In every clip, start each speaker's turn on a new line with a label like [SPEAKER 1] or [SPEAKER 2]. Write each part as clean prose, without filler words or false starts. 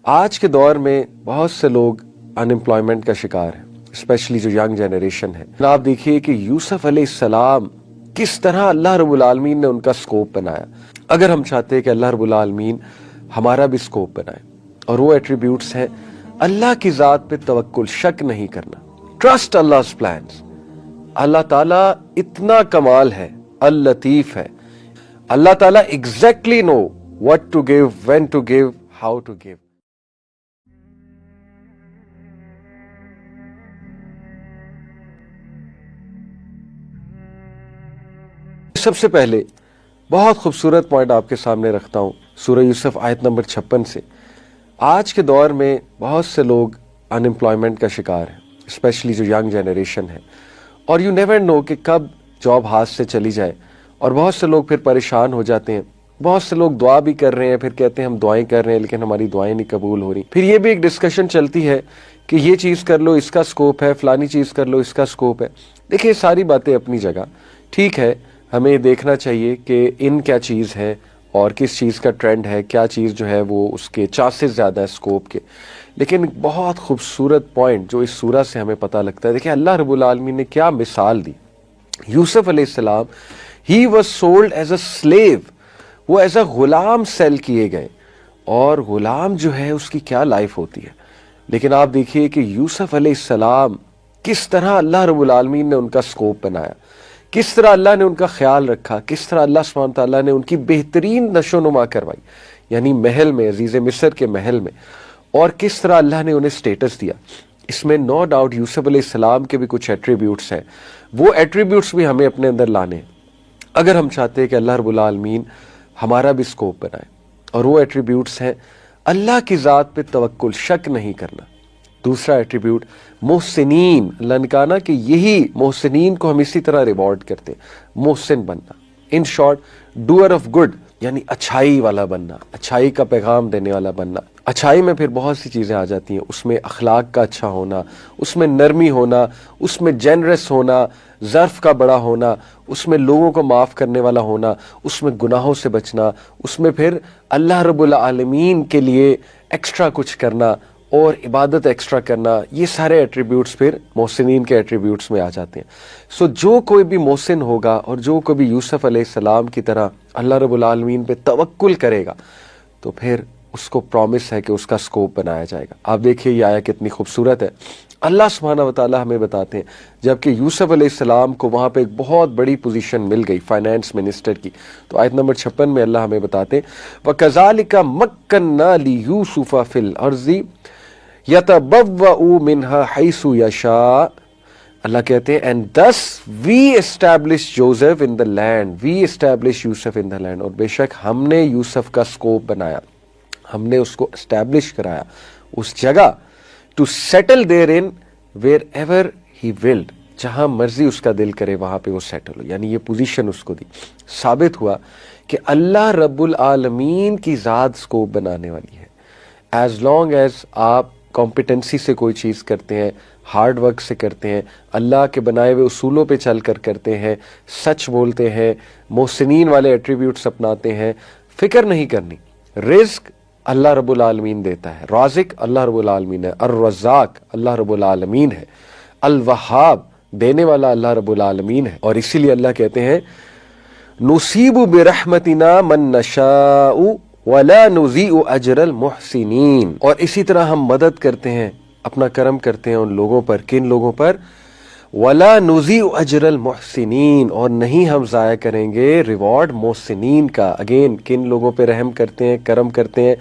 [SPEAKER 1] آج کے دور میں بہت سے لوگ انمپلائمنٹ کا شکار ہیں، اسپیشلی جو ینگ جنریشن ہے۔ آپ دیکھیے کہ یوسف علیہ السلام کس طرح اللہ رب العالمین نے ان کا سکوپ بنایا۔ اگر ہم چاہتے ہیں کہ اللہ رب العالمین ہمارا بھی سکوپ بنائے، اور وہ ایٹریبیوٹس ہیں اللہ کی ذات پہ توکل، شک نہیں کرنا، ٹرسٹ Allah's plans۔ اللہ تعالیٰ اتنا کمال ہے، اللطیف ہے۔ اللہ تعالیٰ exactly know what to give, when to give, how to give۔ سب سے پہلے بہت خوبصورت پوائنٹ آپ کے سامنے رکھتا ہوں سورہ یوسف آیت نمبر 56 سے۔ آج کے دور میں بہت سے لوگ انمپلائمنٹ کا شکار ہیں، اسپیشلی جو ینگ جنریشن ہے، اور یو نیور نو کہ کب جاب ہاتھ سے چلی جائے، اور بہت سے لوگ پھر پریشان ہو جاتے ہیں۔ بہت سے لوگ دعا بھی کر رہے ہیں، پھر کہتے ہیں ہم دعائیں کر رہے ہیں لیکن ہماری دعائیں نہیں قبول ہو رہی۔ پھر یہ بھی ایک ڈسکشن چلتی ہے کہ یہ چیز کر لو، اس کا سکوپ ہے، فلانی چیز کر لو، اس کا سکوپ ہے۔ دیکھیے ساری باتیں اپنی جگہ ٹھیک ہے، ہمیں دیکھنا چاہیے کہ ان کیا چیز ہے اور کس چیز کا ٹرینڈ ہے، کیا چیز جو ہے وہ اس کے چانسز زیادہ ہے سکوپ کے۔ لیکن بہت خوبصورت پوائنٹ جو اس سورہ سے ہمیں پتہ لگتا ہے، دیکھیں اللہ رب العالمین نے کیا مثال دی۔ یوسف علیہ السلام he was sold as a slave, وہ ایز اے غلام سیل کیے گئے، اور غلام جو ہے اس کی کیا لائف ہوتی ہے۔ لیکن آپ دیکھیے کہ یوسف علیہ السلام کس طرح اللہ رب العالمین نے ان کا سکوپ بنایا، کس طرح اللہ نے ان کا خیال رکھا، کس طرح اللہ سبحانہ تعالیٰ نے ان کی بہترین نشو نما کروائی، یعنی محل میں، عزیز مصر کے محل میں، اور کس طرح اللہ نے انہیں سٹیٹس دیا۔ اس میں نو ڈاؤٹ یوسف علیہ السلام کے بھی کچھ ایٹریبیوٹس ہیں، وہ ایٹریبیوٹس بھی ہمیں اپنے اندر لانے ہیں اگر ہم چاہتے ہیں کہ اللہ رب العالمین ہمارا بھی سکوپ بنائے۔ اور وہ ایٹریبیوٹس ہیں اللہ کی ذات پہ توکل، شک نہیں کرنا۔ دوسرا ایٹریبیوٹ محسنین، اللہ نے کہا نا کہ یہی محسنین کو ہم اسی طرح ریوارڈ کرتے ہیں، محسن بننا، in short doer of good, یعنی اچھائی والا بننا، اچھائی کا پیغام دینے والا بننا۔ اچھائی میں پھر بہت سی چیزیں آ جاتی ہیں، اس میں اخلاق کا اچھا ہونا، اس میں نرمی ہونا، اس میں جنرس ہونا، ظرف کا بڑا ہونا، اس میں لوگوں کو معاف کرنے والا ہونا، اس میں گناہوں سے بچنا، اس میں پھر اللہ رب العالمین کے لیے ایکسٹرا کچھ کرنا اور عبادت ایکسٹرا کرنا۔ یہ سارے ایٹریبیوٹس پھر محسنین کے ایٹریبیوٹس میں آ جاتے ہیں۔ جو کوئی بھی محسن ہوگا اور جو کوئی بھی یوسف علیہ السلام کی طرح اللہ رب العالمین پہ توکل کرے گا، تو پھر اس کو پرومس ہے کہ اس کا سکوپ بنایا جائے گا۔ آپ دیکھیے یہ آیا کتنی خوبصورت ہے۔ اللہ سبحانہ و تعالیٰ ہمیں بتاتے ہیں جبکہ یوسف علیہ السلام کو وہاں پہ ایک بہت بڑی پوزیشن مل گئی فائنانس منسٹر کی، تو آیت نمبر 56 میں اللہ ہمیں بتاتے ہیں وَكَذَلِكَ مَكَّنَّا لِيُوسُفَ فِي الْأَرْضِ يَتَبَوَّأُ مِنْهَا حَيْثُ يَشَاءُ۔ اللہ کہتے ہیں and thus we established Joseph in the land، we established Yusuf in the land، اور بے شک ہم نے یوسف کا سکوپ بنایا، ہم نے اس کو اسٹیبلش کرایا اس جگہ to settle therein wherever he willed، جہاں مرضی اس کا دل کرے وہاں پہ وہ سیٹل ہو، یعنی یہ پوزیشن اس کو دی۔ ثابت ہوا کہ اللہ رب العالمین کی ذات سکوپ بنانے والی ہے۔ ایز لانگ ایز آپ کمپیٹنسی سے کوئی چیز کرتے ہیں، ہارڈ ورک سے کرتے ہیں، اللہ کے بنائے ہوئے اصولوں پہ چل کر کرتے ہیں، سچ بولتے ہیں، محسنین والے ایٹریبیوٹس اپناتے ہیں، فکر نہیں کرنی۔ رزق اللہ رب العالمین دیتا ہے، رازق اللہ رب العالمین ہے، الرزاق اللہ رب العالمین ہے، الوہاب دینے والا اللہ رب العالمین ہے۔ اور اسی لیے اللہ کہتے ہیں نصیب برحمتنا من نشاء ولا نضیع اجر المحسنین، اور اسی طرح ہم مدد کرتے ہیں، اپنا کرم کرتے ہیں ان لوگوں پر، کن لوگوں پر؟ ولا نضیع اجر المحسنین، اور نہیں ہم ضائع کریں گے ریوارڈ محسنین کا۔ اگین کن لوگوں پہ رحم کرتے ہیں، کرم کرتے ہیں؟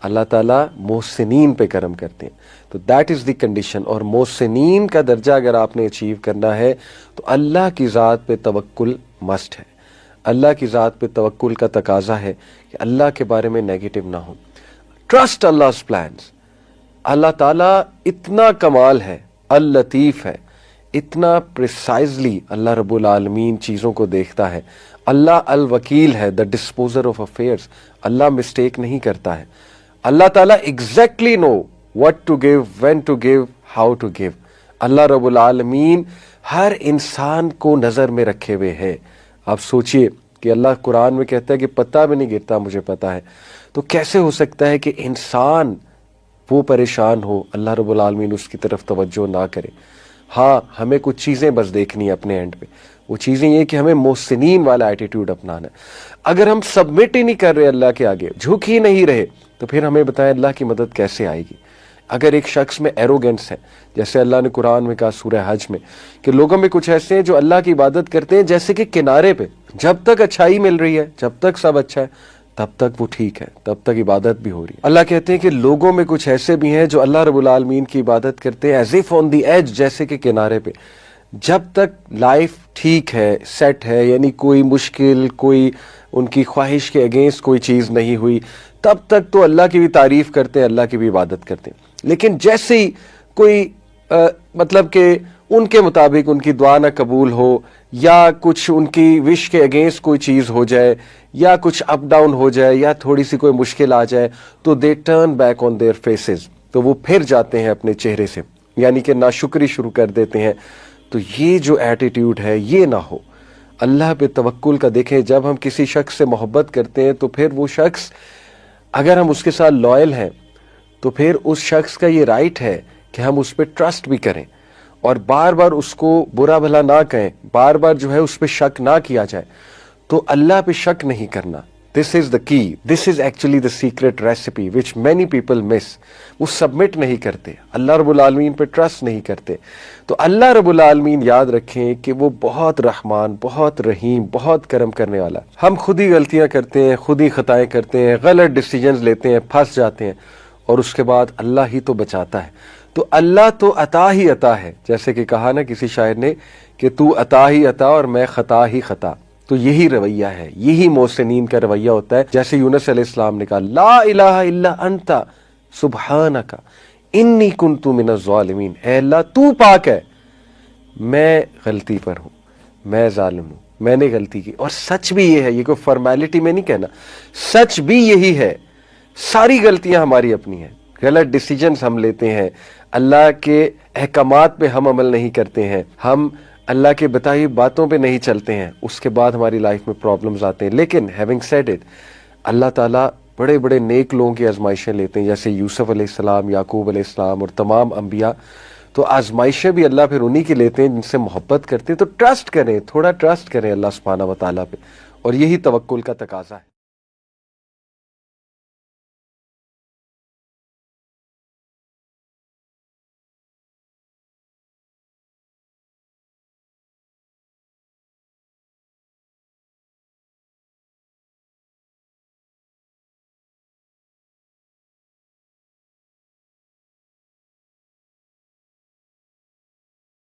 [SPEAKER 1] اللہ تعالیٰ محسنین پہ کرم کرتے ہیں۔ تو دیٹ از دی کنڈیشن، اور محسنین کا درجہ اگر آپ نے اچیو کرنا ہے تو اللہ کی ذات پہ توکل مسٹ ہے۔ اللہ کی ذات پہ توکل کا تقاضا ہے کہ اللہ کے بارے میں نیگیٹو نہ ہو۔ Trust Allah's plans۔ اللہ تعالیٰ اتنا کمال ہے، اللطیف ہے، اتنا پریسائزلی اللہ رب العالمین چیزوں کو دیکھتا ہے۔ اللہ الوکیل ہے، the disposer of affairs، Allah mistake نہیں کرتا ہے۔ اللہ تعالیٰ exactly know what to give, when to give, how to give۔ اللہ رب العالمین ہر انسان کو نظر میں رکھے ہوئے ہے۔ آپ سوچئے کہ اللہ قرآن میں کہتا ہے کہ پتہ بھی نہیں گرتا مجھے پتہ ہے، تو کیسے ہو سکتا ہے کہ انسان وہ پریشان ہو, اللہ رب العالمین اس کی طرف توجہ نہ کرے. ہاں ہمیں کچھ چیزیں بس دیکھنی ہے اپنے اینڈ پہ, وہ چیزیں یہ کہ ہمیں محسنین والا ایٹیٹیوڈ اپنانا ہے. اگر ہم سبمٹ ہی نہیں کر رہے اللہ کے آگے, جھک ہی نہیں رہے, تو پھر ہمیں بتائیں اللہ کی مدد کیسے آئے گی. اگر ایک شخص میں ایروگنس ہے, جیسے اللہ نے قرآن میں کہا سورہ حج میں کہ لوگوں میں کچھ ایسے ہیں جو اللہ کی عبادت کرتے ہیں جیسے کہ کنارے پہ, جب تک اچھائی مل رہی ہے, جب تک سب اچھا ہے, تب تک وہ ٹھیک ہے, تب تک عبادت بھی ہو رہی ہے. اللہ کہتے ہیں کہ لوگوں میں کچھ ایسے بھی ہیں جو اللہ رب العالمین کی عبادت کرتے ہیں as if on the edge, جیسے کہ کنارے پہ, جب تک لائف ٹھیک ہے, سیٹ ہے, یعنی کوئی مشکل, کوئی ان کی خواہش کے اگینسٹ کوئی چیز نہیں ہوئی, تب تک تو اللہ کی بھی تعریف کرتے ہیں, اللہ کی بھی عبادت کرتے ہیں. لیکن جیسے ہی کوئی مطلب کہ ان کے مطابق ان کی دعا نہ قبول ہو, یا کچھ ان کی وش کے اگینسٹ کوئی چیز ہو جائے, یا کچھ اپ ڈاؤن ہو جائے, یا تھوڑی سی کوئی مشکل آ جائے, تو they turn back on their faces, تو وہ پھر جاتے ہیں اپنے چہرے سے, یعنی کہ ناشکری شروع کر دیتے ہیں. تو یہ جو ایٹیٹیوڈ ہے یہ نہ ہو. اللہ پہ توکل کا دیکھیں, جب ہم کسی شخص سے محبت کرتے ہیں تو پھر وہ شخص, اگر ہم اس کے ساتھ لائل ہیں, تو پھر اس شخص کا یہ رائٹ ہے کہ ہم اس پہ ٹرسٹ بھی کریں, اور بار بار اس کو برا بھلا نہ کہیں, بار بار جو ہے اس پہ شک نہ کیا جائے. تو اللہ پہ شک نہیں کرنا, دس is the key, this is actually the secret recipe which many people miss. وہ سبمٹ نہیں کرتے, اللہ رب العالمین پہ ٹرسٹ نہیں کرتے. تو اللہ رب العالمین یاد رکھیں کہ وہ بہت رحمان, بہت رحیم, بہت کرم کرنے والا. ہم خود ہی غلطیاں کرتے ہیں, خود ہی خطائیں کرتے ہیں, غلط ڈیسیجنز لیتے ہیں, پھنس جاتے ہیں, اور اس کے بعد اللہ ہی تو بچاتا ہے. تو اللہ تو عطا ہی عطا ہے, جیسے کہ کہا نا کسی شاعر نے کہ تو عطا ہی عطا اور میں خطا ہی خطا. تو یہی رویہ ہے, یہی محسنین کا رویہ ہوتا ہے. جیسے یونس علیہ السلام نے کہا لا الہ الا انت سبحانک انی کنت من الظالمین, اے اللہ تو پاک ہے, میں غلطی پر ہوں, میں ظالم ہوں, میں نے غلطی کی. اور سچ بھی یہ ہے, یہ کوئی فارمیلٹی میں نہیں کہنا, سچ بھی یہی ہے. ساری غلطیاں ہماری اپنی ہیں, غلط ڈیسیجنز ہم لیتے ہیں, اللہ کے احکامات پہ ہم عمل نہیں کرتے ہیں, ہم اللہ کے بتائی باتوں پہ نہیں چلتے ہیں, اس کے بعد ہماری لائف میں پرابلمز آتے ہیں. لیکن ہیونگ سیڈ اٹ, اللہ تعالیٰ بڑے بڑے نیک لوگوں کی آزمائشیں لیتے ہیں, جیسے یوسف علیہ السلام, یعقوب علیہ السلام اور تمام انبیاء. تو آزمائشیں بھی اللہ پھر انہی کی لیتے ہیں جن سے محبت کرتے ہیں. تو ٹرسٹ کریں, تھوڑا ٹرسٹ کریں اللہ سبحانہ و تعالیٰ پہ, اور یہی توکل کا تقاضا ہے.